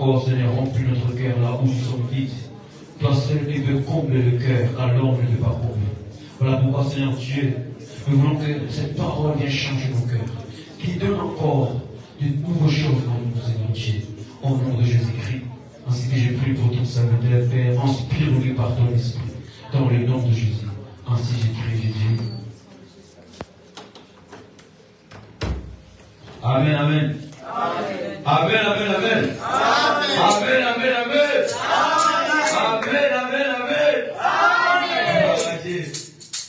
encore, Seigneur, remplis notre cœur là où nous sommes vides. Toi seul qui peux combler le cœur, car l'homme ne peut pas combler. Voilà pourquoi, Seigneur Dieu, nous voulons que cette parole vienne changer nos cœurs, qu'il donne encore de nouvelles choses dans nous, Seigneur Dieu, au nom de Jésus-Christ. Ainsi que j'ai prié pour ton serviteur, Père, inspire-le par ton esprit, dans le nom de Jésus. Ainsi j'ai prié, Jésus. Amen, amen. Amen, amen, amen. Amen, amen, amen. Amen, amen, amen.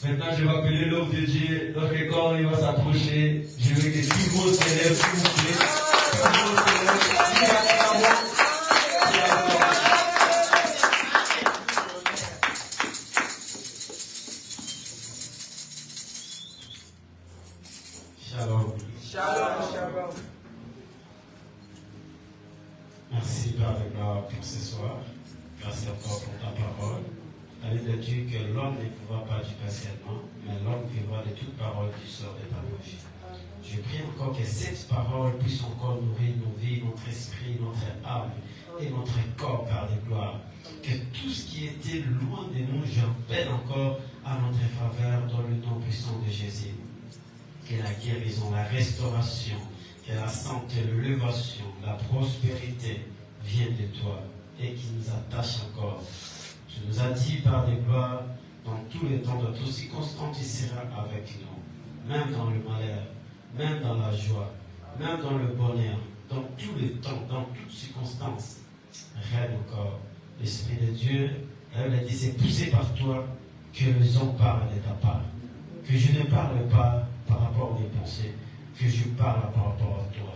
Maintenant, je vais appeler l'homme de Dieu. Notre corps, il va s'approcher. Je veux que tout le monde s'élève, s'il vous plaît. Tout le monde s'élève. Shalom. Shalom, shalom. Merci, Père de gloire, pour ce soir. Merci encore pour ta parole. La Bible dit que l'homme ne vivra pas du pain seulement, mais l'homme vivra de toute parole qui sort de ta bouche. Je prie encore que cette parole puisse encore nourrir nos vies, notre esprit, notre âme et notre corps, Père de gloire. Que tout ce qui était loin de nous, j'appelle encore à notre faveur dans le nom puissant de Jésus. Que la guérison, la restauration, que la santé, l'élévation, la prospérité viennent de toi et qui nous attache encore. Tu nous as dit par des gloires, dans tous les temps, dans toutes circonstances, tu seras avec nous. Même dans le malheur, même dans la joie, même dans le bonheur, dans tous les temps, dans toutes circonstances. Règne encore. L'Esprit de Dieu, elle dit, c'est poussé par toi que les hommes parlent de ta part. Que je ne parle pas par rapport à mes pensées, que je parle par rapport à toi.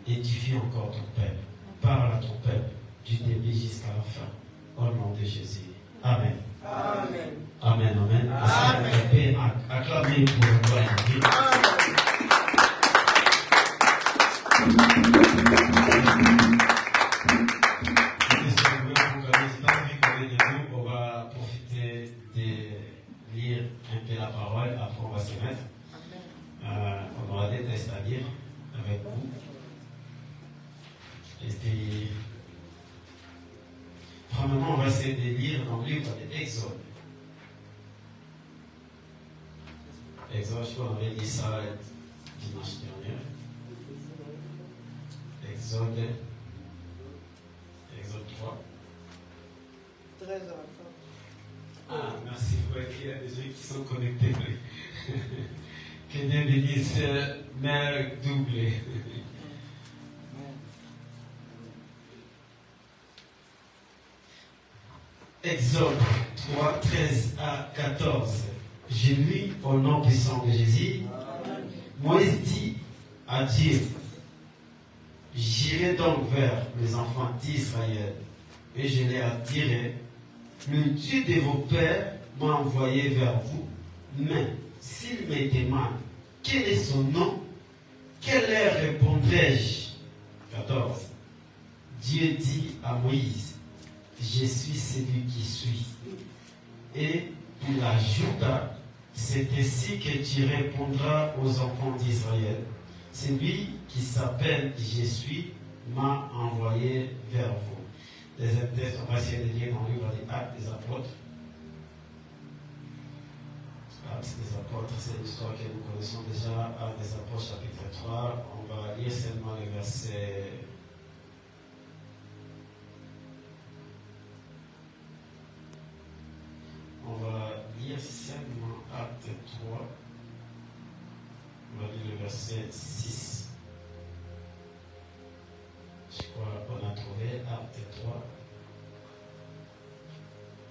Édifie encore ton peuple. Parle à ton peuple du début jusqu'à la fin. Au nom de Jésus. Amen. Amen. Amen, amen. Amen. Acclamez pour le gloire de Dieu. On va profiter de lire un peu la parole, après on va se mettre. On aura des tests à lire avec vous. Premièrement, on va essayer de lire dans le livre de Exode. Exode, je crois qu'on avait dit ça dimanche dernier. Exode 3. 13 ans. Ah, merci pour qu'il y a des gens qui sont connectés. Que Dieu bénisse Mère doublée. Exode 3, 13 à 14. Je lis au nom puissant de Jésus. Moïse dit à Dieu, j'irai donc vers les enfants d'Israël et je les attirerai. Le Dieu de vos pères m'a envoyé vers vous, mais s'il me demande quel est son nom, quelle heure répondrai-je? 14. Dieu dit à Moïse, je suis celui qui suis. Et il ajouta, c'est ainsi que tu répondras aux enfants d'Israël. Celui qui s'appelle Je suis m'a envoyé vers vous. Deuxième texte, on va essayer de lire dans le livre des Actes des Apôtres. Actes des Apôtres, c'est l'histoire que nous connaissons déjà. Actes des Apôtres, chapitre 3. On va lire seulement le verset. On va lire seulement Acte 3. On va lire le verset 6. Je crois qu'on a trouvé Acte 3,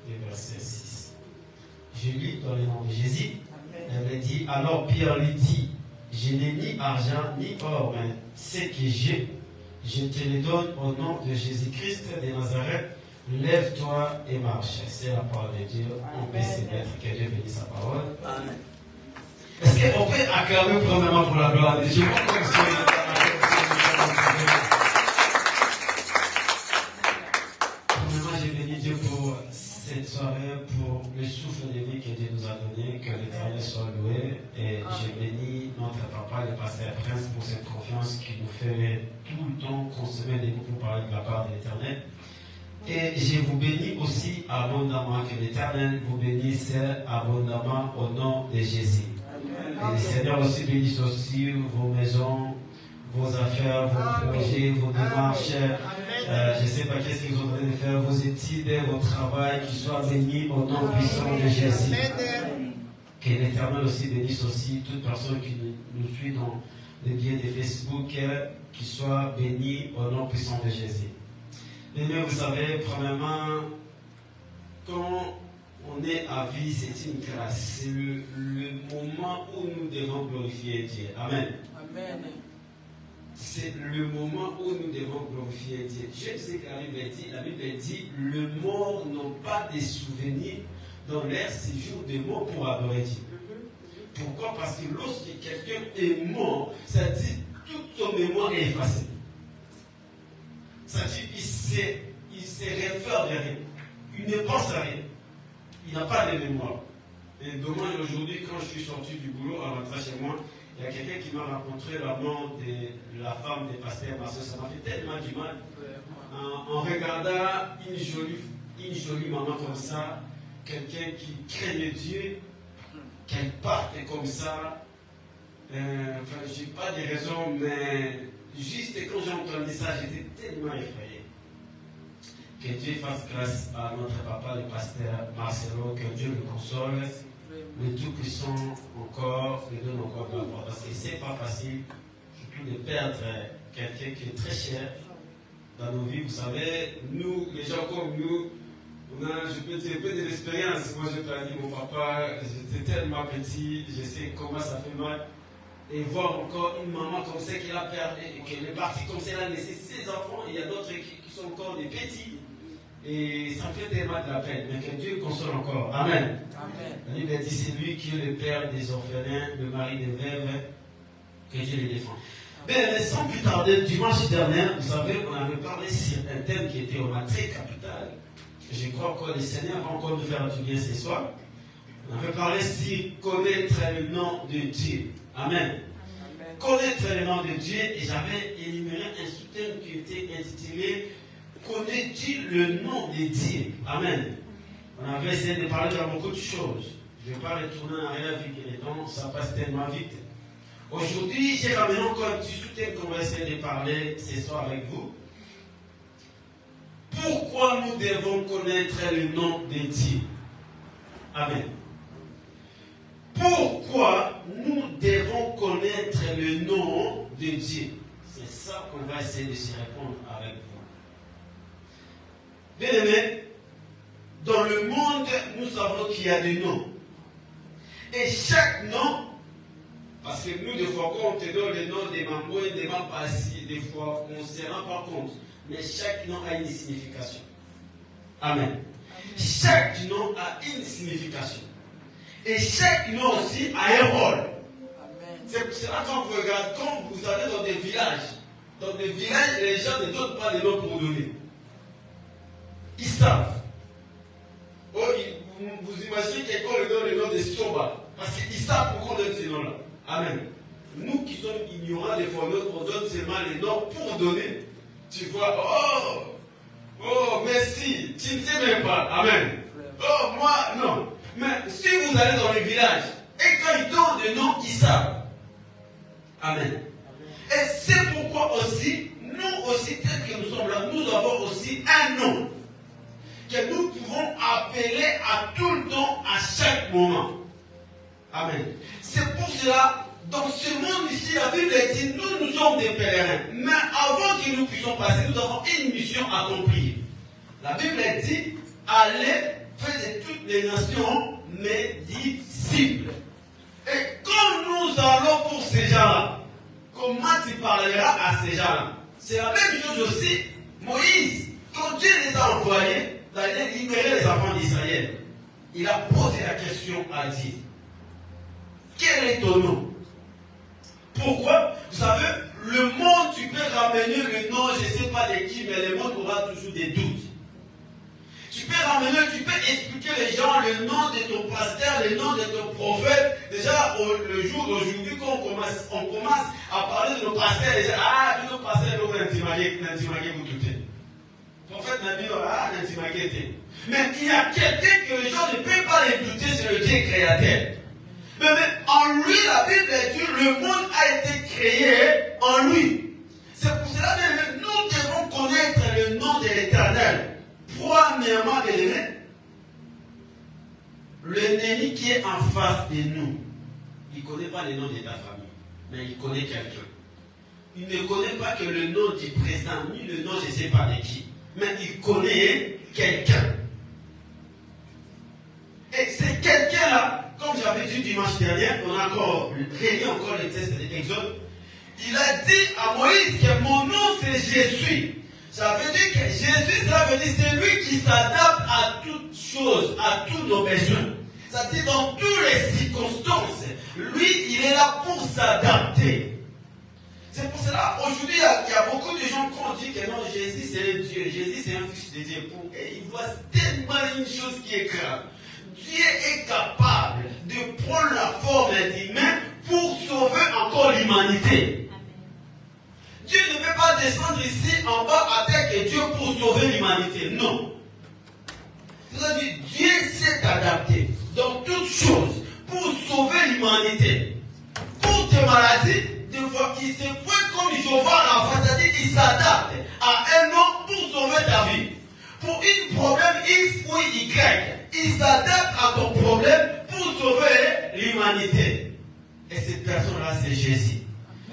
le verset 6. Je lis dans le nom de Jésus. Elle dit, alors Pierre lui dit, je n'ai ni argent ni or, mais ce que j'ai, je te le donne au nom de Jésus-Christ de Nazareth. Lève-toi et marche. C'est la parole de Dieu. On peut se mettre. Que Dieu bénisse sa parole. Amen. Est-ce qu'on peut acclamer premièrement pour la gloire de Dieu? Premièrement, j'ai béni Dieu pour cette soirée, pour le souffle de vie que Dieu nous a donné, que l'Éternel soit loué. Et j'ai béni notre papa papa, le pasteur Prince, pour cette confiance qui nous fait tout le temps consommer des mots pour parler de la part de l'Éternel. Et je vous bénis aussi abondamment, que l'Éternel vous bénisse abondamment au nom de Jésus. Et le Seigneur aussi bénisse aussi vos maisons, vos affaires, vos projets, vos démarches. Je ne sais pas qu'est-ce que vous êtes en train de faire, vos études, vos travail, qui soient bénis au nom puissant de Jésus. Que l'Éternel aussi bénisse aussi toute personne qui nous suit dans les biais de Facebook, qui soit bénie au nom puissant de Jésus. Mais vous savez, premièrement, quand on est à vie, c'est une grâce. C'est le moment où nous devons glorifier Dieu. Amen. Amen. C'est le moment où nous devons glorifier Dieu. Je sais que la Bible dit, le mort n'ont pas de souvenirs dans leur séjour de mort pour adorer Dieu. Pourquoi? Parce que lorsque quelqu'un est mort, ça dit toute son mémoire est effacée. Ça dit il se réfère de rien. Il ne pense à rien. Il n'a pas de mémoire. Et dommage aujourd'hui, quand je suis sorti du boulot, en rentrant chez moi, il y a quelqu'un qui m'a rencontré la mort de la femme des pasteurs Marceau. Ça m'a fait tellement du mal. En regardant une jolie maman comme ça, quelqu'un qui craignait Dieu, qu'elle parte comme ça. Je n'ai pas de raison, mais juste quand j'ai entendu ça, j'étais tellement effrayé. Que Dieu fasse grâce à notre papa, le pasteur Marcelo, que Dieu le console, le Tout-Puissant encore, le donne encore de la gloire. Parce que ce n'est pas facile, surtout de perdre quelqu'un qui est très cher dans nos vies. Vous savez, nous, les gens comme nous, on a, je peux dire, un peu de l'expérience. Moi, je peux dire, mon papa, j'étais tellement petit, je sais comment ça fait mal. Et voir encore une maman comme ça qui a perdu, qu'elle est partie comme ça, elle a laissé ses enfants, et il y a d'autres qui sont encore des petits. Et ça me fait tellement de la peine, mais que Dieu console encore. Amen. Amen. La Bible dit, c'est lui qui est le père des orphelins, le mari des veuves, que Dieu les défend. Bien, mais sans plus tarder, dimanche dernier, vous savez, on avait parlé sur un thème qui était très capital. Je crois que le Seigneur va encore nous faire du bien ce soir. On avait parlé sur connaître le nom de Dieu. Amen. Amen. Connaître le nom de Dieu, et j'avais énuméré un sous-thème qui était intitulé Connais-tu le nom de Dieu? Amen. On avait essayé de parler de beaucoup de choses. Je ne vais pas retourner en arrière vu que le temps, ça passe tellement vite. Aujourd'hui, j'ai ramené encore un petit sous-thème qu'on va essayer de parler ce soir avec vous. Pourquoi nous devons connaître le nom de Dieu? Amen. Pourquoi nous devons connaître le nom de Dieu? C'est ça qu'on va essayer de se répondre avec vous. Bien aimé, dans le monde, nous savons qu'il y a des noms. Et chaque nom, parce que nous, des fois, quand on te donne le nom des mamans et des mampas, des fois, on ne se rend pas compte. Mais chaque nom a une signification. Amen. Chaque nom a une signification. Et chaque nom aussi a un rôle. C'est cela quand vous regardez, quand vous allez dans des villages, les gens ne donnent pas les noms pour donner. Ils savent. Oh, vous imaginez quelqu'un lui donne le nom de Soba, parce qu'ils savent pourquoi on donne ces noms-là. Amen. Nous qui sommes ignorants des fois, on donne seulement les noms pour donner. Tu vois, oh, merci, tu ne sais même pas. Amen. Oh, moi, non. Mais si vous allez dans les villages, et quand ils donnent des noms, ils savent. Amen. Et c'est pourquoi aussi, nous aussi, tel que nous sommes là, nous avons aussi un nom que nous pouvons appeler à tout le temps, à chaque moment. Amen. C'est pour cela, dans ce monde ici, la Bible dit, nous sommes des pèlerins. Mais avant que nous puissions passer, nous avons une mission à accomplir. La Bible dit, allez, faites de toutes les nations mes disciples. Et quand nous allons pour ces gens-là, comment tu parleras à ces gens-là? C'est la même chose aussi. Moïse, quand Dieu les a envoyés d'aller libérer les enfants d'Israël, il a posé la question à Dieu. Quel est ton nom? Pourquoi? Vous savez, le monde, tu peux ramener le nom, je ne sais pas de qui, mais le monde aura toujours des doutes. Tu peux ramener, tu peux expliquer les gens le nom de ton pasteur, le nom de ton prophète. Déjà, le jour d'aujourd'hui, quand on commence à parler de nos pasteurs, les gens, ah, nos pasteurs, nous n'intimagé vous doutez. Prophète n'a dit, ah, n'intimagé. Mais il y a quelqu'un que les gens ne peuvent pas les douter, c'est le Dieu créateur. Mais en lui, la Bible dit, le monde a été créé en lui. C'est pour cela que nous devons connaître le nom de l'Éternel. Premièrement, l'ennemi qui est en face de nous, il ne connaît pas le nom de ta famille, mais il connaît quelqu'un. Il ne connaît pas que le nom du président, ni le nom je ne sais pas de qui, mais il connaît quelqu'un. Et c'est quelqu'un-là, comme j'avais dit dimanche dernier, on a encore réuni encore le texte de l'Exode. Il a dit à Moïse que mon nom c'est Jésus. Ça veut dire que Jésus, ça veut dire c'est lui qui s'adapte à toutes choses, à tous nos besoins. Ça veut dire dans toutes les circonstances, lui, il est là pour s'adapter. C'est pour cela, aujourd'hui, il y a beaucoup de gens qui ont dit que non, Jésus c'est un Dieu, Jésus c'est un fils de Dieu. Et ils voient tellement une chose qui est grave. Dieu est capable de prendre la forme d'humain pour sauver encore l'humanité. Dieu ne peut pas descendre ici en bas à terre que Dieu pour sauver l'humanité. Non. C'est-à-dire, Dieu s'est adapté dans toutes choses pour sauver l'humanité. Pour tes maladies, des fois, il se pointe comme Jéhovah en face, c'est-à-dire qu'il s'adapte à un homme pour sauver ta vie. Pour un problème X ou Y, il s'adapte à ton problème pour sauver l'humanité. Et cette personne-là, c'est Jésus.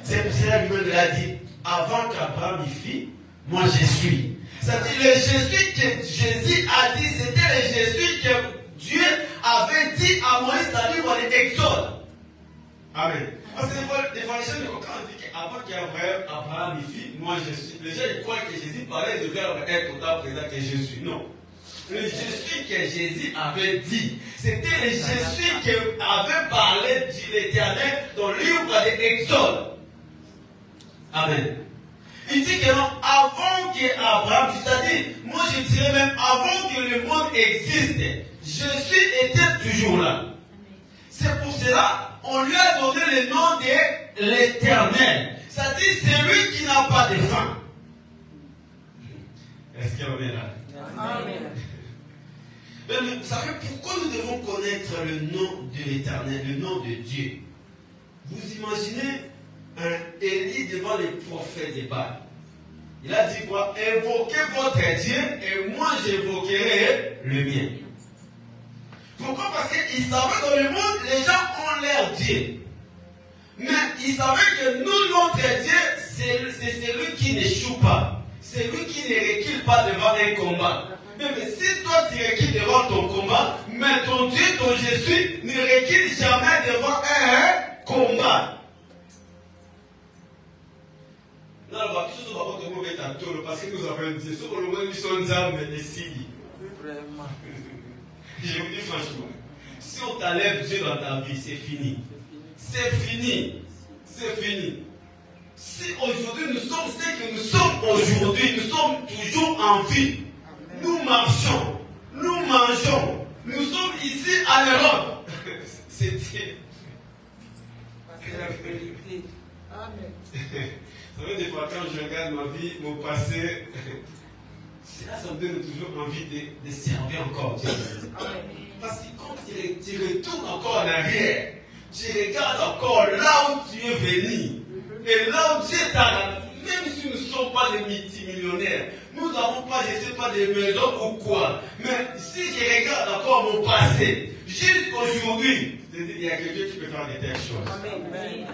C'est pour cela que lui-même l'a dit, avant qu'Abraham y fît, moi je suis. C'est-à-dire le Jésus que Jésus a dit, c'était le Jésus que Dieu avait dit à Moïse dans le livre de l'Exode. Amen. Parce que des fois, les gens ne comprennent pas qu'avant qu'Abraham y fît, moi je suis. Les gens ils croient que Jésus parlait de verbe être autant présent que je suis. Non. Le Jésus que Jésus avait dit, c'était le Jésus qui avait parlé de l'Éternel dans le livre de l'Exode. Amen. Il dit que non, avant qu'Abraham, c'est-à-dire, moi je dirais même avant que le monde existe, Jésus était toujours là. C'est pour cela, on lui a donné le nom de l'Éternel. C'est-à-dire, c'est lui qui n'a pas de fin. Est-ce qu'on est là? Amen. Mais vous savez pourquoi nous devons connaître le nom de l'Éternel, le nom de Dieu? Vous imaginez un Élie devant les prophètes de Baal. Il a dit quoi? Évoquez votre Dieu et moi j'évoquerai le mien. Pourquoi? Parce qu'il savait dans le monde, les gens ont leur Dieu. Mais il savait que nous, notre Dieu, c'est celui qui n'échoue pas. C'est lui qui ne recule pas devant un combat. Mais si toi tu recules devant ton combat, mais ton Dieu, ton Jésus, ne recule jamais devant un combat. Non, parce que nous avons un Dieu. Sur le moment où nous sommes et Sili. Je vous dis franchement, si on t'enlève Dieu dans ta vie, c'est fini. C'est fini. C'est fini. Si aujourd'hui nous sommes ce que nous sommes aujourd'hui, nous sommes toujours en vie. Nous marchons, nous mangeons, nous sommes ici en Europe. C'est Dieu. C'est la vérité. Amen. Vous savez, des fois, quand je regarde ma vie, mon passé, ça me donne toujours envie de servir encore Dieu. Parce que quand tu retournes encore en arrière, tu regardes encore là où tu es venu. Et là où Dieu t'a, même si nous ne sommes pas des multimillionnaires, nous n'avons pas, je ne sais pas, des maisons ou quoi. Mais si je regarde encore mon passé, jusqu'aujourd'hui, il y a quelqu'un qui peut faire de telles choses. Amen.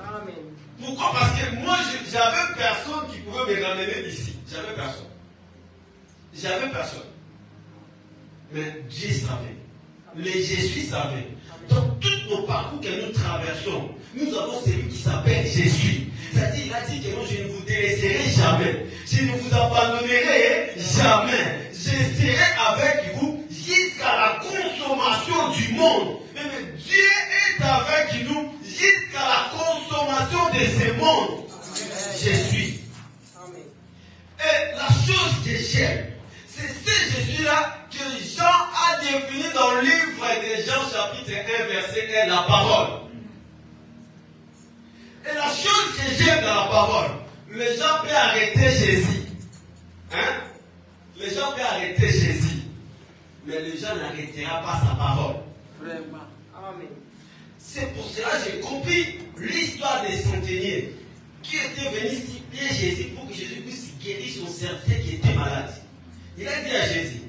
Amen. Pourquoi? Parce que moi, j'avais personne qui pouvait me ramener ici. J'avais personne. J'avais personne. Mais Dieu savait. Le Jésus savait. Dans tous nos parcours que nous traversons, nous avons celui qui s'appelle Jésus. C'est-à-dire, il a dit que non, je ne vous délaisserai jamais. Je ne vous abandonnerai jamais. Je serai avec vous jusqu'à la consommation du monde. Mais Dieu est avec nous jusqu'à la consommation de ce monde. Jésus. Et la chose que j'aime, c'est ce Jésus-là que dans le livre de Jean chapitre 1 verset 1, la parole. Et la chose que j'aime dans la parole, les gens peuvent arrêter Jésus. Hein? Les gens peuvent arrêter Jésus. Mais les gens n'arrêteront pas sa parole. Vraiment. Amen. C'est pour cela que j'ai compris l'histoire des centeniers qui étaient venus supplier Jésus pour que Jésus puisse guérir son cerveau qui était malade. Il a dit à Jésus,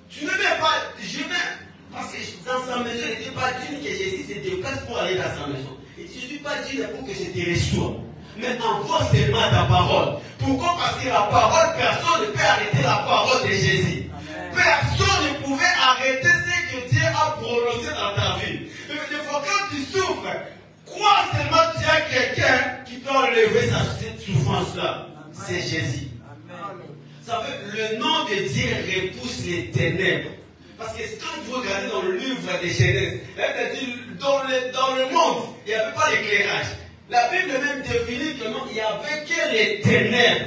tu ne mets pas, je mets, parce que dans sa maison, il n'était pas digne que Jésus se déplace pour aller dans sa maison. Il dit, je ne suis pas digne pour que je te reçoive. Mais envoie seulement ta parole. Pourquoi? Parce que la parole, personne ne peut arrêter la parole de Jésus. Amen. Personne ne pouvait arrêter ce que Dieu a prononcé dans ta vie. Mais des fois, quand tu souffres, crois seulement qu'il y a quelqu'un qui peut enlever cette souffrance-là. C'est Jésus. Amen. Vous savez, le nom de Dieu repousse les ténèbres. Parce que quand vous regardez dans le livre de Genèse, dans le monde, il n'y avait pas d'éclairage. La Bible même définit que non, il n'y avait que les ténèbres.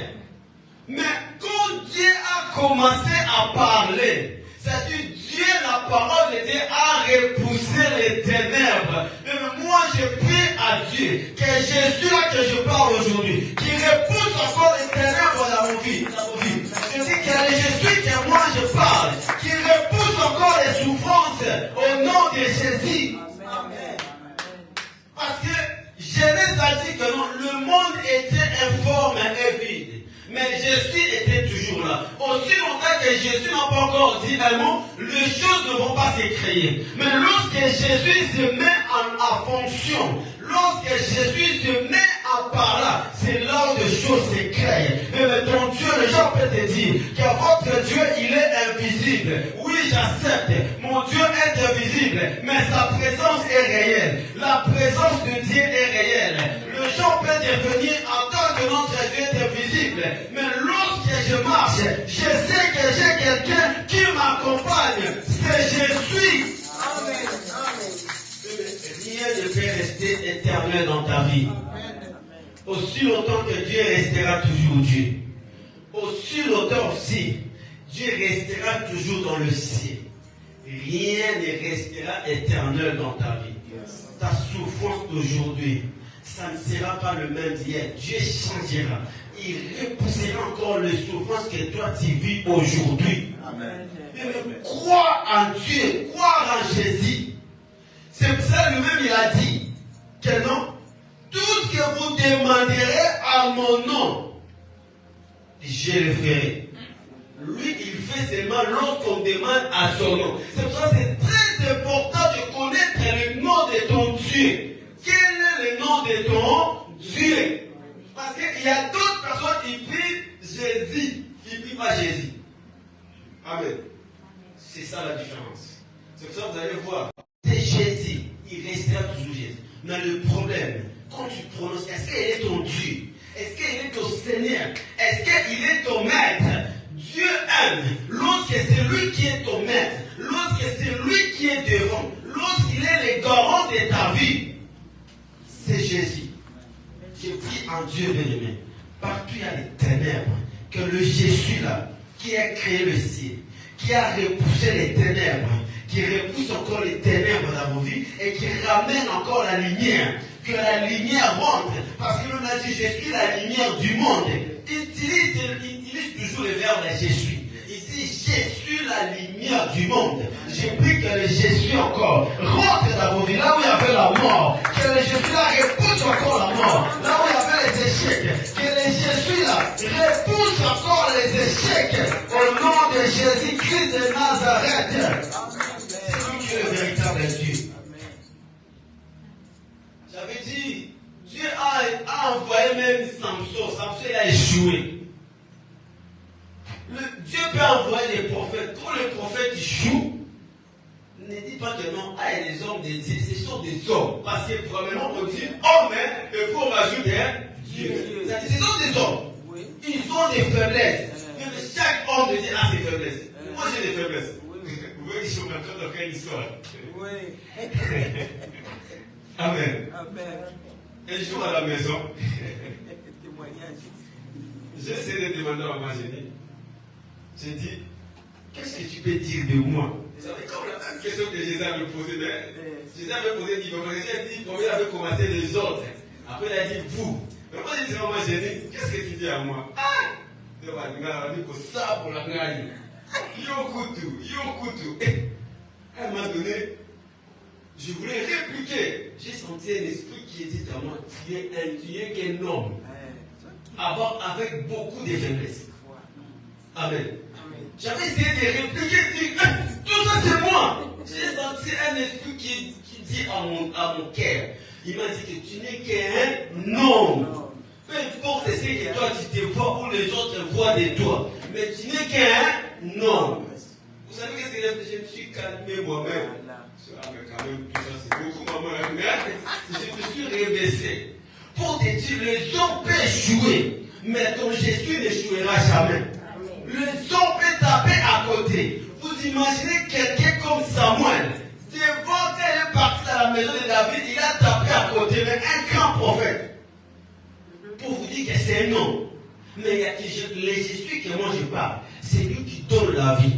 Mais quand Dieu a commencé à parler, c'est-à-dire Dieu, la parole de Dieu a repoussé les ténèbres. Mais moi je prie à Dieu que Jésus là que je parle aujourd'hui, qui repousse encore les ténèbres dans mon vie. Je dis que Jésus que moi je parle, qui repousse encore les souffrances au nom de Jésus. Amen. Parce que Genèse a dit que non, le monde était informe et vide. Mais Jésus était toujours là. Aussi longtemps que Jésus n'a pas encore dit un mot, les choses ne vont pas se créer. Mais lorsque Jésus se met en fonction, lorsque Jésus se met à parler, c'est là où les choses se créent. Mais ton Dieu, les gens peuvent te dire que votre Dieu, il est invisible. Oui, j'accepte. Mon Dieu est invisible, mais sa présence est réelle. La présence de Dieu est réelle. Les gens peuvent devenir en tant que notre Dieu est invisible. Mais lorsque je marche, je sais que j'ai quelqu'un qui m'accompagne. C'est Jésus. Amen. Amen. Rien ne peut rester éternel dans ta vie. Aussi longtemps que Dieu restera toujours Dieu. Aussi longtemps aussi, Dieu restera toujours dans le ciel. Rien ne restera éternel dans ta vie. Ta souffrance d'aujourd'hui, ça ne sera pas le même d'hier. Dieu changera. Il repoussera encore les souffrances que toi tu vis aujourd'hui. Amen. Crois en Dieu, crois en Jésus. C'est pour ça lui-même il a dit que non, tout ce que vous demanderez à mon nom, je le ferai. Lui, il fait seulement lorsqu'on demande à son nom. C'est pour ça que c'est très important de connaître le nom de ton Dieu. Quel est le nom de ton Dieu? Parce qu'il y a d'autres personnes qui prient Jésus, qui ne prient pas Jésus. Amen. C'est ça la différence. C'est pour ça que vous allez voir. C'est Jésus, il restera toujours Jésus. Mais le problème, quand tu prononces, est-ce qu'il est ton Dieu? Est-ce qu'il est ton Seigneur? Est-ce qu'il est ton maître? Dieu aime lorsque c'est lui qui est ton maître, lorsque c'est lui qui est devant, lorsqu'il est le garant de ta vie. C'est Jésus. Je prie en Dieu bien-aimé. Partout il y a les ténèbres. Que le Jésus là, qui a créé le ciel, qui a repoussé les ténèbres, qui repousse encore les ténèbres dans vos vies et qui ramène encore la lumière. Que la lumière rentre. Parce que l'on a dit, je suis la lumière du monde. Il utilise toujours le verbe je suis. Il dit, je suis la lumière du monde. Je prie que le Jésus encore rentre dans vos vies. Là où il y avait la mort, que le Jésus là repousse encore la mort. Là où il y avait les échecs, que le Jésus là repousse encore les échecs. Au nom de Jésus-Christ de Nazareth. C'est lui qui est le véritable Dieu. J'avais dit, Dieu a envoyé même Samson. Samson il a échoué. Dieu peut envoyer des prophètes. Quand les prophètes échouent, ne dis pas que non, il y a des hommes de Dieu. Ce sont des hommes. Parce que probablement on dit homme, et puis on rajoute Dieu. Ce sont des hommes. Ils ont des faiblesses. Mais chaque homme de Dieu a ses faiblesses. Moi j'ai des faiblesses. Vous voyez, je suis en train de faire une histoire. Amen. Un jour à la maison, j'essaie de demander à ma génie. J'ai dit, qu'est-ce que tu peux dire de moi? Vous savez, comme la même question que Jésus avait posée, mais Jésus avait posé l'hypocrisie, il a dit, comment il avait commencé les autres. Après, il a dit, vous. Mais moi, je dis, moi, j'ai dit, qu'est-ce que tu dis à moi? Ah! Il a dit, ça pour la gagne. Yokutu. Et à un moment donné, je voulais répliquer. J'ai senti un esprit qui dit à moi, tu es qu'un homme. Avec beaucoup de faiblesse. Amen. J'avais essayé de répliquer, dire, tout ça c'est moi. J'ai senti un esprit qui dit à mon cœur. Il m'a dit que tu n'es qu'un homme. Peu importe ce que toi tu te vois ou les autres voient de toi. Mais tu n'es qu'un homme. Vous savez ce que je me suis calmé moi-même. Ah, mais quand même, tout ça c'est beaucoup, maman. Mais je me suis rebaissé. Pour te dire, les hommes peuvent échouer. Mais ton Jésus n'échouera jamais. Les hommes peuvent taper à côté. Vous imaginez quelqu'un comme Samuel. Devant qu'elle est partie dans la maison de David, il a tapé à côté, mais un grand prophète. Pour vous dire que c'est un homme. Mais il y a les Jésus que moi je parle. C'est lui qui donne la vie.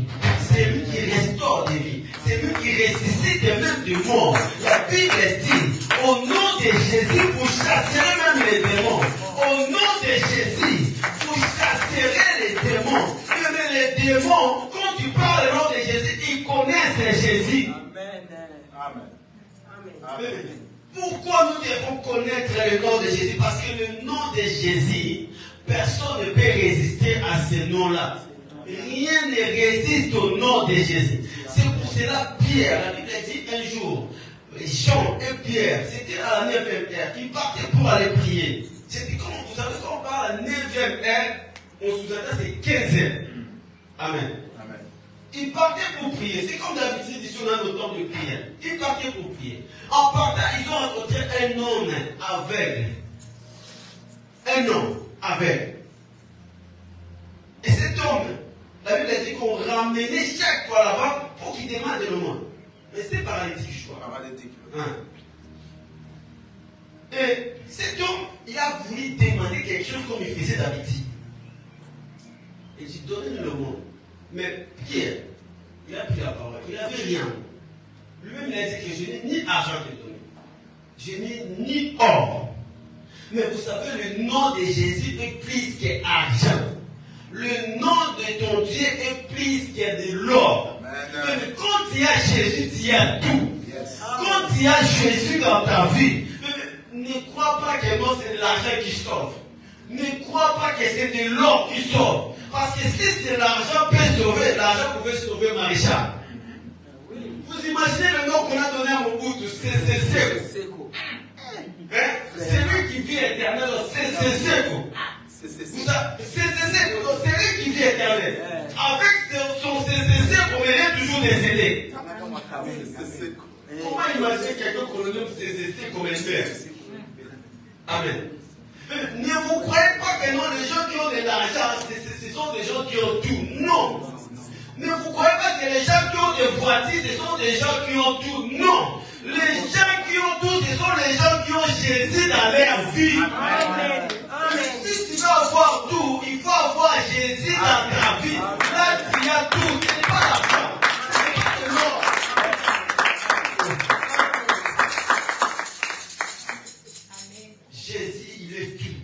C'est lui qui restaure des vies. C'est lui qui ressuscite même des morts. La Bible dit, au nom de Jésus, vous chasserez même les démons. Au nom de Jésus, vous chasserez les démons. Mais les démons, quand tu parles au nom de Jésus, ils connaissent Jésus. Amen. Pourquoi nous devons connaître le nom de Jésus? Parce que le nom de Jésus, personne ne peut résister à ce nom-là. Rien ne résiste au nom de Jésus. C'est pour cela Pierre, la Bible dit un jour, Jean et Pierre, c'était à la 9e heure, ils partaient pour aller prier. C'était comme, vous savez, quand on parle à la 9e heure, on sous-entend c'est 15 heures. Amen. Ils partaient pour prier. C'est comme d'habitude, ici on a notre temps de prière. Ils partaient pour prier. En partant, ils ont rencontré un homme aveugle. Un homme aveugle. Et cet homme, la Bible dit qu'on ramenait chaque fois là-bas pour qu'il demande le nom. Mais c'était paralytique, je crois. Paralytique. Hein? Et cet homme, il a voulu demander quelque chose comme il faisait d'habitude. Il dit, donnez-nous le mot. Mais Pierre, il a pris la parole. Il n'avait rien. Lui-même, il a dit que je n'ai ni argent de donner. Je n'ai ni or. Mais vous savez, le nom de Jésus est plus qu'argent. Le nom de ton Dieu est plus que de l'or. Mais quand il y a Jésus, il y a tout. Quand il y a Jésus dans ta vie, ne crois pas que non, c'est de l'argent qui sauve. Ne crois pas que c'est de l'or qui sauve. Parce que si c'est l'argent peut sauver, l'argent pouvait sauver Maréchal. Vous imaginez le nom qu'on a donné à Mobutu, c'est Seko. C'est lui qui vit éternel, c'est Seko. C'est lui qui vit éternel. Avec son CCC, on est toujours décédé. Comment imaginer quelqu'un qu'on nomme CCC comme un père? Amen. Ne vous croyez pas que non, les gens qui ont de l'argent, ce sont des gens qui ont tout. Non. Ne vous croyez pas que les gens qui ont des voitures, ce sont des gens qui ont tout. Non. Les gens qui ont tout, ce sont les gens qui ont Jésus dans leur vie. Amen. Si tu veux avoir tout, il faut avoir Jésus dans ta vie. Là, tu as tout. Ce n'est pas l'argent. Jésus, il est tout.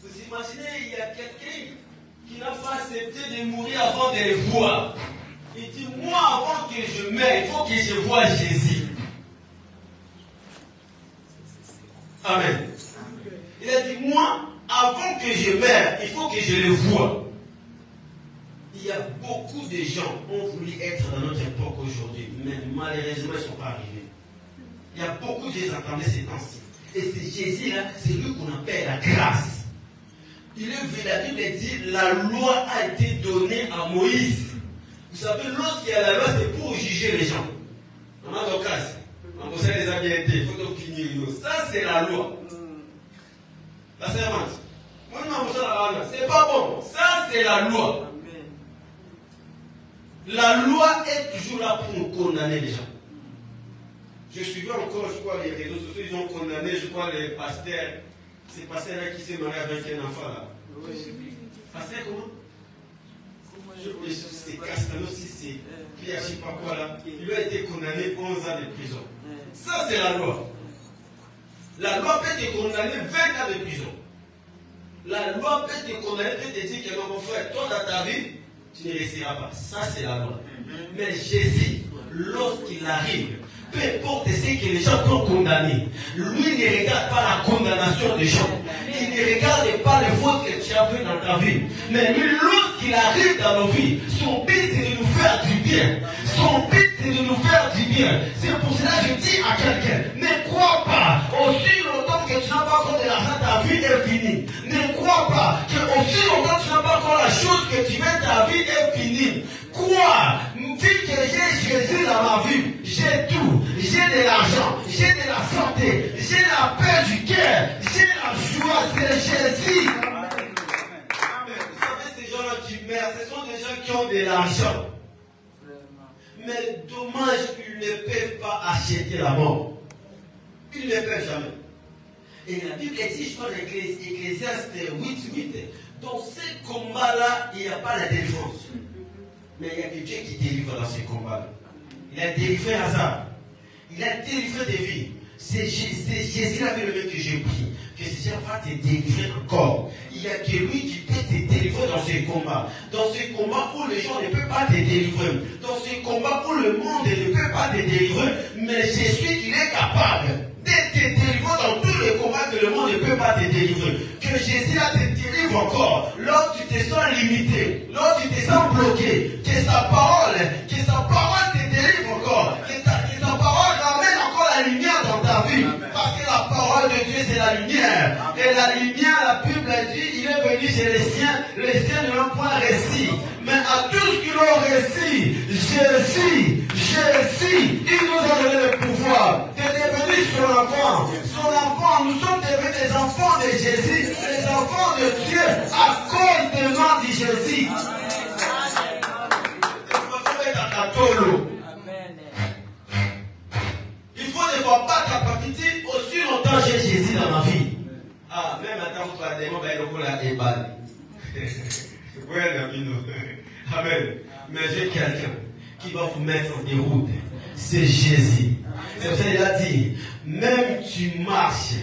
Vous imaginez, il y a quelqu'un qui n'a pas accepté de mourir avant de le voir. Il dit, moi, avant que je meure, il faut que je voie Jésus. Amen. Il a dit, moi, avant que je meure, il faut que je le voie. Il y a beaucoup de gens qui ont voulu être dans notre époque aujourd'hui, mais malheureusement, ils ne sont pas arrivés. Il y a beaucoup de gens qui entendaient ces temps-ci. Et c'est Jésus-là, c'est lui qu'on appelle la grâce. Il est vu, la Bible dit, la loi a été donnée à Moïse. Vous savez, lorsqu'il y a la loi, c'est pour juger les gens. On a l'occasion. On conseille les habiletés, il faut donc finir. Ça, c'est la loi. La servante. Moi, c'est pas bon. Ça, c'est la loi. La loi est toujours là pour nous condamner les gens. Je suivais encore, je crois, les réseaux sociaux, ils ont condamné, je crois, les pasteurs. C'est pasteur là qui s'est marié avec un enfant là. Oui. Pasteur comment? Cristiano Sissi, qui a je ne sais pas quoi là, il lui a été condamné 11 ans de prison. Ça, c'est la loi. La loi peut te condamner 20 ans de prison. La loi peut te condamner, peut te dire que non, mon frère, toi dans ta vie, tu ne resteras pas. Ça, c'est la loi. Mais Jésus, lorsqu'il arrive, peu importe ce que les gens t'ont condamné, lui ne regarde pas la condamnation des gens. Il ne regarde pas les fautes que tu as fait dans ta vie. Mais lui, lorsqu'il arrive dans nos vies, son but c'est de nous faire du bien. Son but c'est de nous faire du bien. C'est pour cela que je dis à quelqu'un, ne crois pas, aussi longtemps que tu n'as pas encore de l'argent, ta vie est finie. Ne crois pas que aussi longtemps que tu n'as pas encore la chose que tu veux, ta vie est finie. Crois, dis que j'ai Jésus dans ma vie, j'ai tout, j'ai de l'argent, j'ai de la santé, j'ai la paix du cœur, j'ai la joie, c'est Jésus. Amen. Vous savez, ces gens-là qui meurent, ce sont des gens qui ont de l'argent. Mais dommage, ils ne peuvent pas acheter la mort. Ils ne peuvent jamais. Et la Bible dit, je crois, Ecclésiaste 8:8, dans ce combat-là, il n'y a pas la défense. Mais il y a que Dieu qui délivre dans ce combat-là. Il a délivré Hazard. Il a délivré des vies. C'est Jésus la même que j'ai pris. Que Jésus va te délivrer encore. Il n'y a que lui qui peut te délivrer dans ce combat. Dans ce combat où les gens ne peuvent pas te délivrer. Dans ce combat où le monde ne peut pas te délivrer. Mais Jésus, il est capable de te délivrer dans tous les combats que le monde ne peut pas te délivrer. Que Jésus là te délivre encore. Lorsque tu te sens limité. Lorsque tu te sens bloqué. Que sa parole te délivre encore. Que sa parole ramène encore la lumière dans ta vie. Parce que la parole de Dieu c'est la lumière. Et la lumière, la Bible dit, il est venu chez les siens ne l'ont point réussi. Mais à tous qui l'ont réussi, Jésus, il nous a donné le pouvoir de devenir son enfant. Son enfant, nous sommes devenus des enfants de Jésus, des enfants de Dieu à cause du nom de Jésus. Il faut ne voir pas ta partie aussi longtemps j'ai Jésus dans ma vie. Ah, même attends, tu vas demander le ébal. Amen. Mais j'ai quelqu'un qui va vous mettre en déroute. C'est Jésus. C'est pour ça qu'il a dit, même tu marches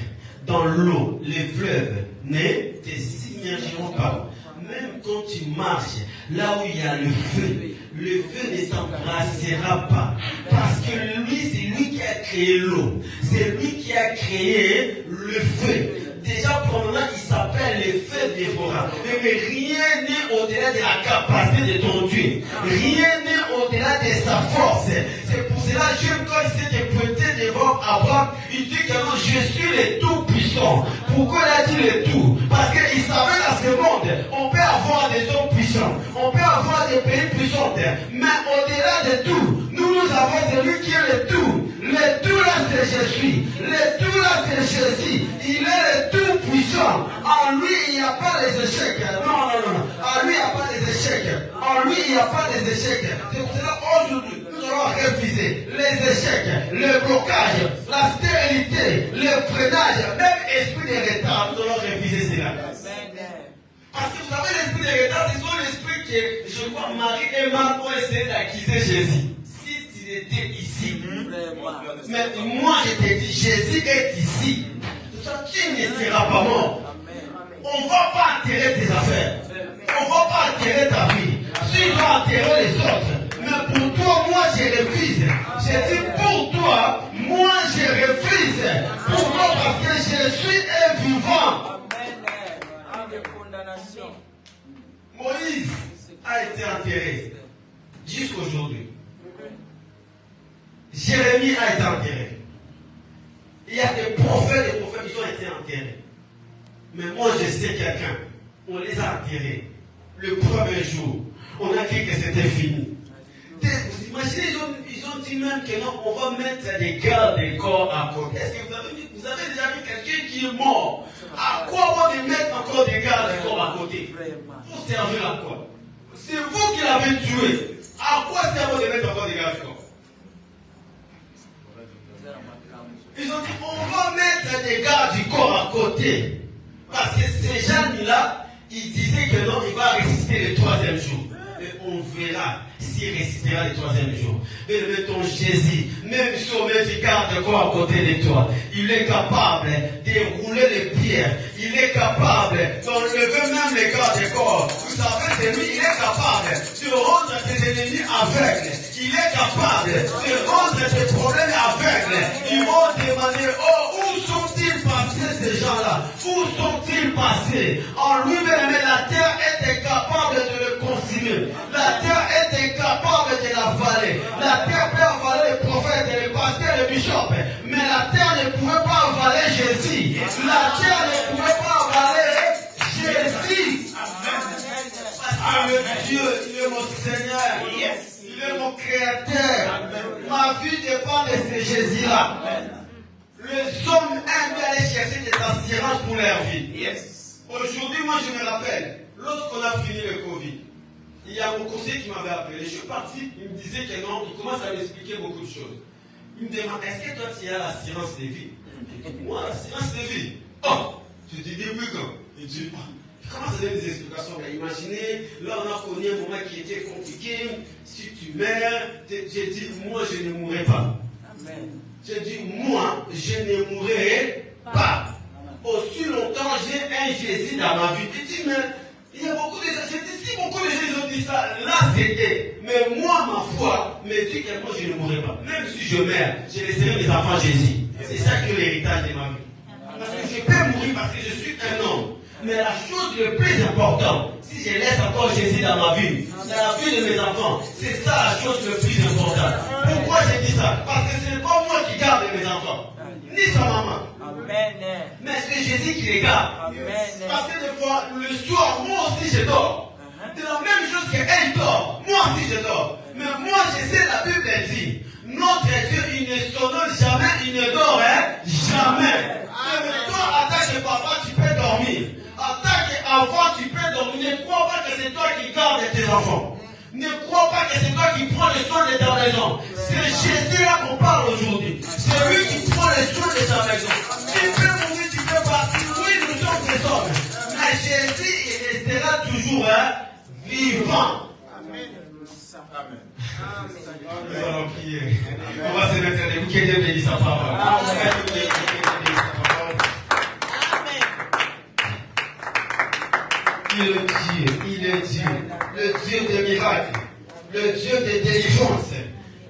dans l'eau, les fleuves ne te submergeront pas. Même quand tu marches là où il y a le feu ne t'embrassera pas. Parce que lui, c'est lui qui a créé l'eau. C'est lui qui a créé le feu. Déjà, pour le moment, il s'appelle le feu dévorant. Mais rien n'est au-delà de la capacité de ton Dieu. Rien n'est au-delà de sa force. C'est pour cela que quand il s'était pointé devant Abraham, il dit que non, je suis le tout-puissant. Pourquoi il a dit le tout? Parce qu'il savait dans ce monde, on peut avoir des hommes puissants, on peut avoir des pays puissants, mais au-delà de tout, nous avons celui qui est le tout. Le tout là, c'est Jésus. Le tout là, c'est Jésus. Il est le tout puissant. En lui, il n'y a pas les échecs. Non. En lui, il n'y a pas les échecs. En lui, il n'y a pas les échecs. C'est pour cela aujourd'hui, nous allons réviser les échecs, le blocage, la stérilité, le freinage, même esprit de retard. Nous allons réviser cela. Parce que vous savez, l'esprit de retard, c'est son esprit que, je crois, Marie et Marc ont essayé d'acquiser Jésus. Si tu étais ici, mais moi je te dis, Jésus est ici. Tu ne seras pas mort. On ne va pas enterrer tes affaires. On ne va pas enterrer ta vie. Si on va enterrer les autres. Mais pour toi, moi je refuse. J'ai dit pour toi, moi je refuse. Pourquoi? Parce que Jésus est vivant. Moïse a été enterré jusqu'aujourd'hui. Jérémie a été enterré. Il y a des prophètes qui ont été enterrés. Mais moi je sais quelqu'un, on les a enterrés. Le premier jour, on a dit que c'était fini. Vous imaginez, ils ont dit même que non, on va mettre des gardes des corps à côté. Est-ce que vous avez déjà vu quelqu'un qui est mort? À quoi on va mettre encore des gardes des corps à côté? Pour servir à quoi? C'est vous qui l'avez tué. À quoi sert de mettre encore des gardes du corps? Ils ont dit, on va mettre des gardes du corps à côté. Parce que ces gens-là, ils disaient que non, il va résister le troisième jour. Et on verra s'il ressuscitera le troisième jour. Mais ton Jésus, même si on met du garde quoi à côté de toi, il est capable de rouler les pierres. Il est capable d'enlever même les gardes corps. Vous savez, c'est lui, il est capable de rendre tes ennemis aveugles. Il est capable de rendre tes problèmes aveugles. Ils vont demander, oh, où sont-ils passés ces gens-là? Où sont-ils passés? En lui-même, la terre est incapable de le consumer. La terre est incapable de l'avaler. La terre peut avaler les prophètes, les pasteurs, les bishops. Mais la terre ne pouvait pas avaler Jésus. La terre ne pouvait pas avaler Jésus. Parce que Dieu, il est mon Seigneur. Il est mon Créateur. Ma vie dépend de ce Jésus-là. Les hommes aiment aller chercher des assurances pour leur vie. Aujourd'hui, moi je me rappelle, lorsqu'on a fini le Covid, il y a mon conseiller qui m'avait appelé. Je suis parti, il me disait que non, il commence à m'expliquer beaucoup de choses. Il me demande, est-ce que toi tu as l'assurance de vie? Moi, l'assurance de vie. Oh, je dis, depuis quand? Il dit, je commence à donner des explications. Imaginez, là on a connu un moment qui était compliqué. Si tu meurs, j'ai dit, moi je ne mourrai pas. Amen. J'ai dit, moi je ne mourrai pas. Aussi longtemps j'ai un Jésus dans ma vie. Il dit, mais il y a beaucoup de gens. J'ai dit, si beaucoup de gens ont dit ça, là c'était. Mais moi, ma foi me dit que moi je ne mourrai pas. Même si je meurs, je laisserai mes enfants Jésus. C'est ça que l'héritage de ma vie. Parce que je peux mourir parce que je suis un homme. Mais la chose le plus importante, si je laisse encore Jésus dans ma vie, dans la vie de mes enfants, c'est ça la chose le plus importante. Pourquoi j'ai dit ça? Parce que ce n'est pas moi qui garde mes enfants, ni sa maman. Amen. Mais c'est Jésus qui les garde. Amen. Parce que des fois, le soir, moi aussi je dors. C'est la même chose qu'elle dort. Moi aussi je dors. Mais moi je sais, la Bible dit, notre Dieu, il ne sonne jamais, il ne dort, jamais. Mais toi, en tant que papa, tu peux dormir. En tant qu'enfant, tu peux dormir. Ne crois pas que c'est toi qui gardes tes enfants. Ne crois pas que c'est toi qui prends le soin de ta maison. C'est Jésus-là qu'on parle aujourd'hui. C'est lui qui prend le soin de ta maison. Tu peux mourir, tu peux partir. Oui, nous sommes des hommes. Mais Jésus, il restera toujours vivant. Amen. Nous allons prier. On va se mettre debout. Que Dieu bénisse sa parole. Il est Dieu, le Dieu des miracles, le Dieu des délivrances,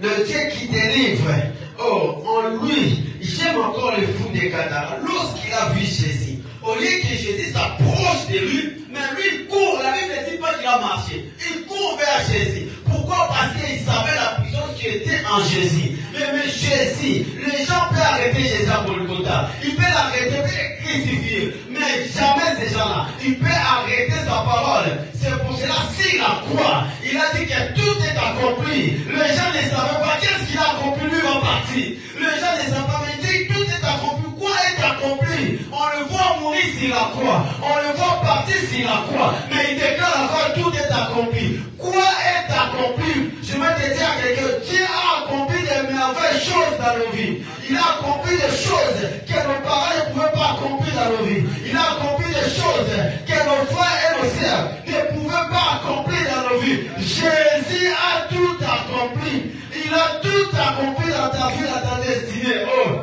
le Dieu qui délivre. Oh, en lui, j'aime encore le fou des Gadara. Lorsqu'il a vu Jésus, au lieu que Jésus s'approche de lui, mais lui il court. La Bible ne dit pas qu'il a marché. Il court vers Jésus. Pourquoi? Parce qu'il savait la puissance qui était en Jésus. Mais Jésus, les gens peuvent arrêter Jésus à Golgotha. Ils peuvent l'arrêter, ils peuvent le crucifier. Mais jamais ces gens-là. Ils peuvent arrêter sa parole. C'est pour cela, s'il la croit, il a dit que tout est accompli. Les gens ne savaient pas qu'est-ce qu'il a accompli, lui va partir. Les gens ne savaient pas, mais il dit tout est accompli. Quoi est accompli? On le voit mourir s'il la croit. On le voit partir s'il la croit. Mais il déclare encore tout est accompli. Quoi est accompli? Je vais te dire à quelqu'un, Dieu a accompli des merveilleuses choses dans nos vies. Il a accompli des choses que nos parents ne pouvaient pas accomplir dans nos vies. Il a accompli des choses que nos frères et nos sœurs ne pouvaient pas accomplir dans nos vies. Jésus a tout accompli. Il a tout accompli dans ta vie, dans ta destinée. Oh.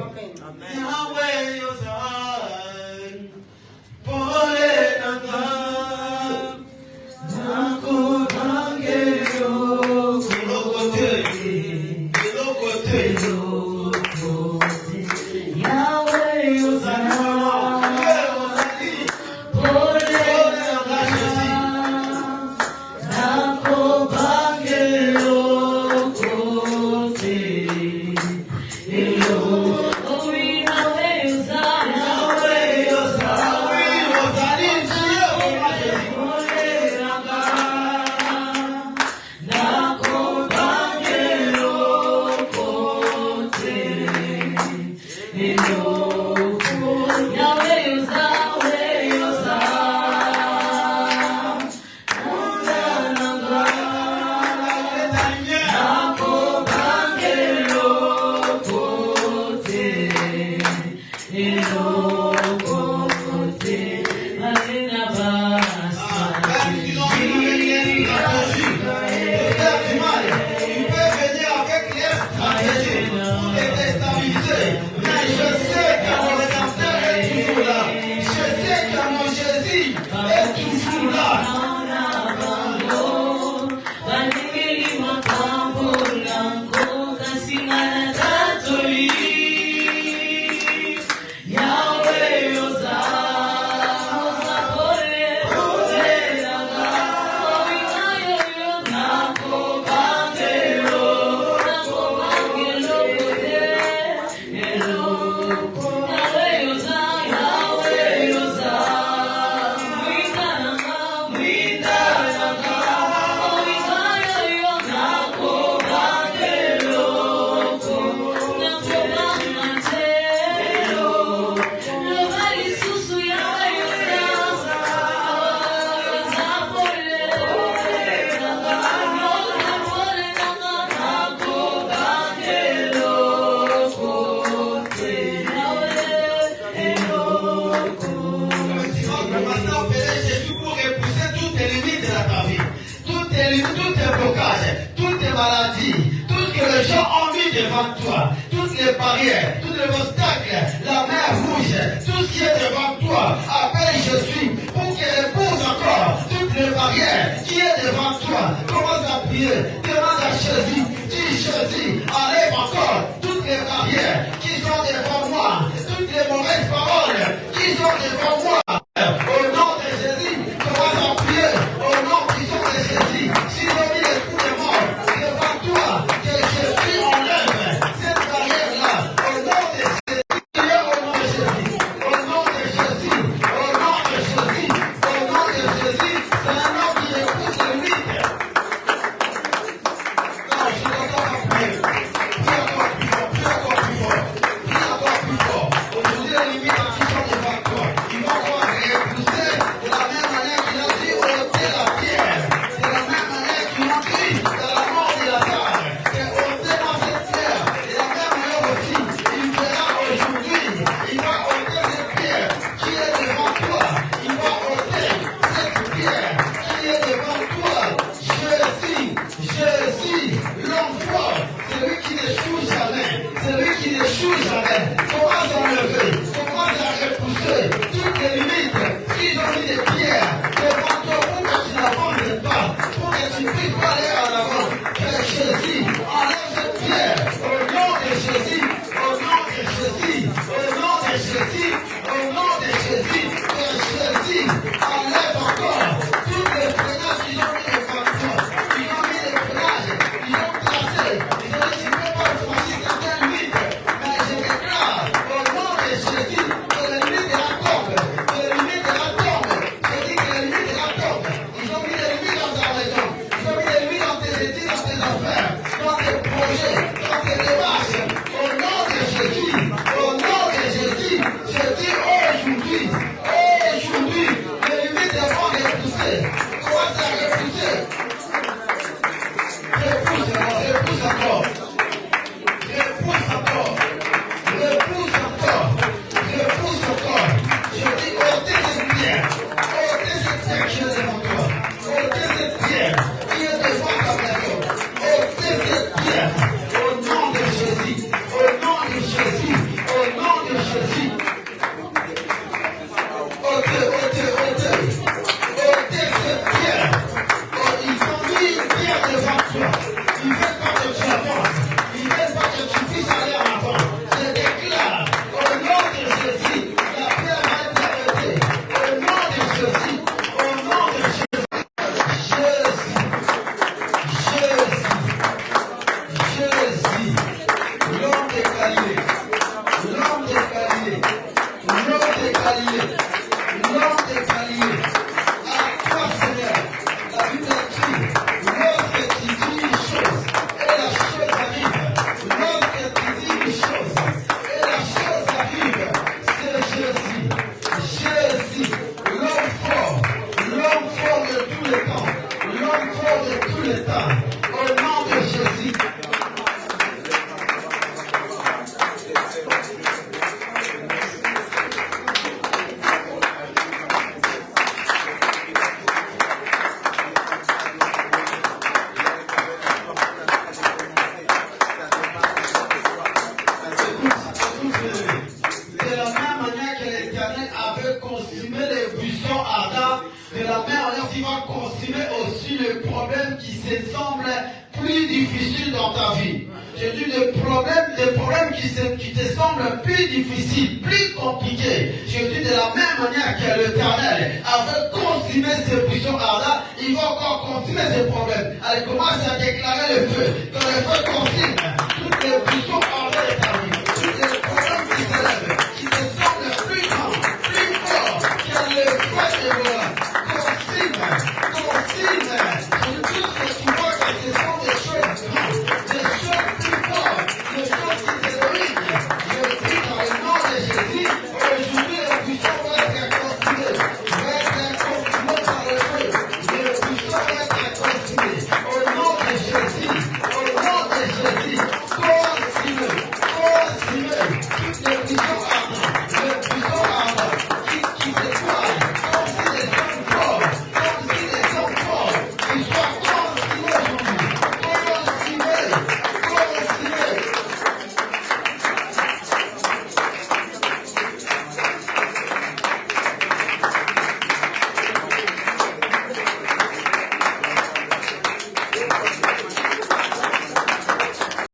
Oh tous tes blocages, toutes tes maladies, tout ce que les gens ont mis devant toi, toutes les barrières, tous les obstacles, la mer rouge, tout ce qui est devant toi, appelle Jésus pour qu'elle épouse encore toutes les barrières qui est devant toi. Commence à prier, demande à Jésus, dis Jésus, enlève encore toutes les barrières qui sont devant moi, toutes les mauvaises paroles qui sont devant moi. Au nom de Jésus, commence à prier, au nom puissant de Jésus. Si l'on mis l'esprit de mort devant toi, que Jésus enlève cette barrière-là, au nom de Jésus, au nom de Jésus, au nom de Jésus, au nom de Jésus, au nom de Jésus, c'est un nom qui écoute le vide. Non, je ne dois pas prier. Prie encore plus fort, prie encore plus fort, prie encore plus fort. Aujourd'hui, les limites qui sont devant toi, ils vont encore repousser de la même manière qu'il a dit ôter la pierre. De la même manière qu'ils ont dit dans la mort de Lazare, que ôtez-moi cette pierre. De la même manière aussi, il verra aujourd'hui, il va ôter cette pierre qui est devant toi. Il va ôter cette pierre qui est devant toi. Jésus, l'homme fort, celui qui n'échoue jamais, celui qui n'échoue jamais. Commence à enlever, commence à repousser toutes les limites. S'ils ont mis des pierres devant toi pour que tu n'avances pas, pour que tu puisses pas aller en avant, que Jésus enlève cette pierre au nom de Jésus, au nom de Jésus, au nom de Jésus, au nom de Jésus, que Jésus enlève encore toutes les freinages qu'ils ont mis devant toi. Ils ont mis des freinages, ils ont tracé, ils ont dit tu ne peux pas franchir certaines limites, mais je déclare au nom de Jésus que les limites de la tombe, que les limites de la tombe, je dis que les limites de la tombe, ils ont mis des limites dans ta maison, ils ont mis des limites dans tes études, dans tes affaires, dans tes projets, dans tes démarches, au nom de Jésus, au nom de Jésus, je dis aujourd'hui, les limites vont repousser, commence à repousser, repousse encore, je dis ôtez cette pierre qui est devant toi, ôtez cette pierre qui est devant ta maison, ôtez cette pierre, au nom de Jésus, au nom de Jésus, au nom de Jésus, ôtez cette pierre. Ils ont mis une pierre devant toi, ils ne veulent pas que tu avances, ils ne veulent pas que tu puisses aller en avant. Je déclare au nom de Jésus, la pierre va être arrêtée, au nom de Jésus, au nom de Jésus, l'homme de Galilée, l'homme de Galilée, l'homme de Galilée, l'homme de Galilée, à toi Seigneur, la Bible écrit, lorsque tu dis une chose, et la chose arrive, lorsque tu dis une chose, et la chose arrive, c'est Jésus, l'homme fort de tous les temps, l'homme fort de tous les temps, au nom de Jésus. De la même manière que l'Éternel avait consumé les buissons ardents, de la même manière il va consumer aussi le problème qui se semble plus difficile dans ta vie. Je dis des problèmes qui te semblent plus difficiles, plus compliqués. Je dis de la même manière que l'Éternel avait consumé ces buissons ardents, il va encore consumer ces problèmes. Allez, commence à déclarer le feu. Quand le feu consume toutes les buissons